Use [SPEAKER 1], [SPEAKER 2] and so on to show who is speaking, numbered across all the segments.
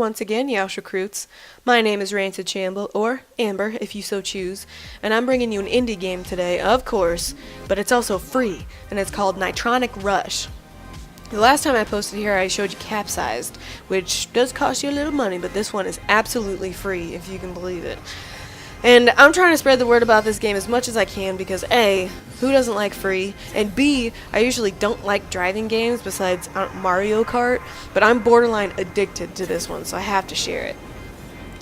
[SPEAKER 1] once again, Yeousch Recruits. My name is RancidShamble, or Amber if you so choose, and I'm bringing you an indie game today, of course, but it's also free, and it's called Nitronic Rush. The last time I posted here I showed you Capsized, which does cost you a little money, but this one is absolutely free, if you can believe it. And I'm trying to spread the word about this game as much as I can because A, who doesn't like free? And B, I usually don't like driving games besides Mario Kart, but I'm borderline addicted to this one, so I have to share it.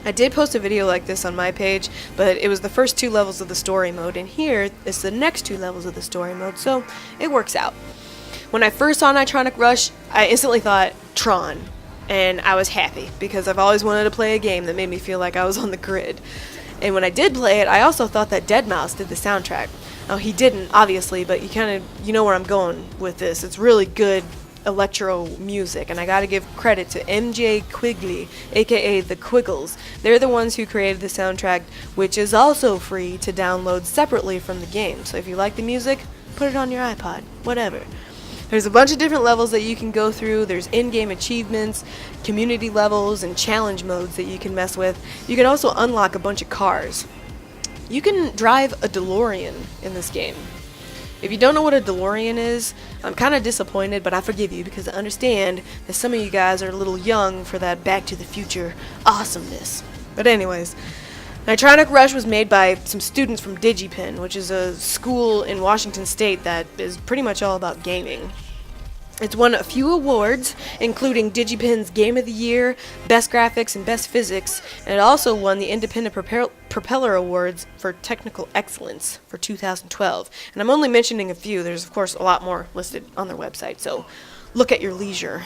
[SPEAKER 1] I did post a video like this on my page, but it was the first 2 levels of the story mode, and here is the next 2 levels of the story mode, so it works out. When I first saw Nitronic Rush, I instantly thought Tron, and I was happy because I've always wanted to play a game that made me feel like I was on the grid. And when I did play it, I also thought that deadmau5 did the soundtrack. Now, he didn't, obviously, but you know where I'm going with this. It's really good electro music, and I gotta give credit to MJ Quigley, aka the Quiggles. They're the ones who created the soundtrack, which is also free to download separately from the game. So if you like the music, put it on your iPod, whatever. There's a bunch of different levels that you can go through. There's in-game achievements, community levels, and challenge modes that you can mess with. You can also unlock a bunch of cars. You can drive a DeLorean in this game. If you don't know what a DeLorean is, I'm kind of disappointed, but I forgive you because I understand that some of you guys are a little young for that Back to the Future awesomeness. But anyways, Nitronic Rush was made by some students from DigiPen, which is a school in Washington State that is pretty much all about gaming. It's won a few awards, including DigiPen's Game of the Year, Best Graphics, and Best Physics, and it also won the Independent Propeller Awards for Technical Excellence for 2012. And I'm only mentioning a few. There's, of course, a lot more listed on their website, so look at your leisure.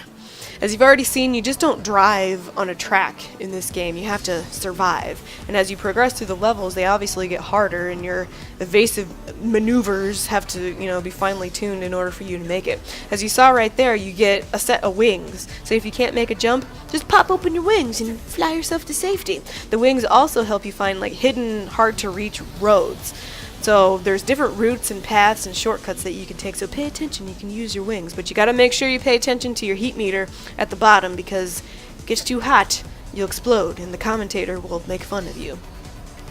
[SPEAKER 1] As you've already seen, you just don't drive on a track in this game, you have to survive. And as you progress through the levels, they obviously get harder, and your evasive maneuvers have to, be finely tuned in order for you to make it. As you saw right there, you get a set of wings. So if you can't make a jump, just pop open your wings and fly yourself to safety. The wings also help you find hidden, hard to reach roads. So there's different routes and paths and shortcuts that you can take, so pay attention, you can use your wings. But you gotta make sure you pay attention to your heat meter at the bottom because if it gets too hot, you'll explode and the commentator will make fun of you.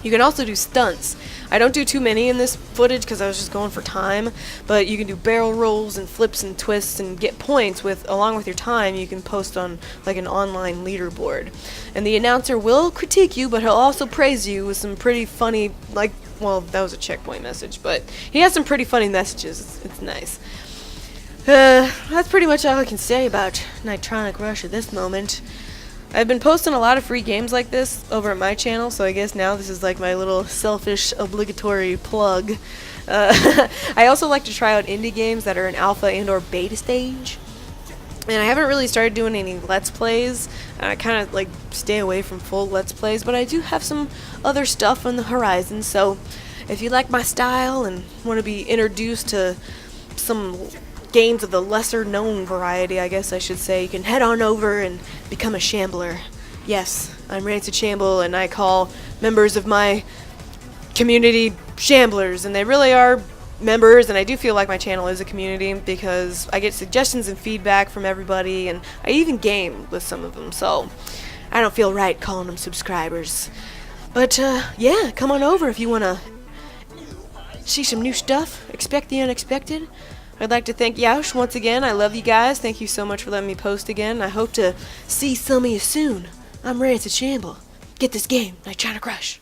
[SPEAKER 1] You can also do stunts. I don't do too many in this footage because I was just going for time, but you can do barrel rolls and flips and twists and get points along with your time you can post on an online leaderboard. And the announcer will critique you, but he'll also praise you with some pretty funny, well, that was a checkpoint message, but he has some pretty funny messages. It's nice. That's pretty much all I can say about Nitronic Rush at this moment. I've been posting a lot of free games like this over at my channel, so I guess now this is my little selfish obligatory plug. I also like to try out indie games that are in alpha and or beta stage. And I haven't really started doing any Let's Plays. I kind of stay away from full Let's Plays, but I do have some other stuff on the horizon, so if you like my style and want to be introduced to some games of the lesser known variety, I guess I should say, you can head on over and become a shambler. Yes, I'm RancidShamble, and I call members of my community shamblers, and they really are members, and I do feel like my channel is a community because I get suggestions and feedback from everybody, and I even game with some of them, so I don't feel right calling them subscribers. But yeah, come on over if you want to see some new stuff, expect the unexpected. I'd like to thank Yeousch once again. I love you guys. Thank you so much for letting me post again. I hope to see some of you soon. I'm RancidShamble. Get this game, Nitronic Rush.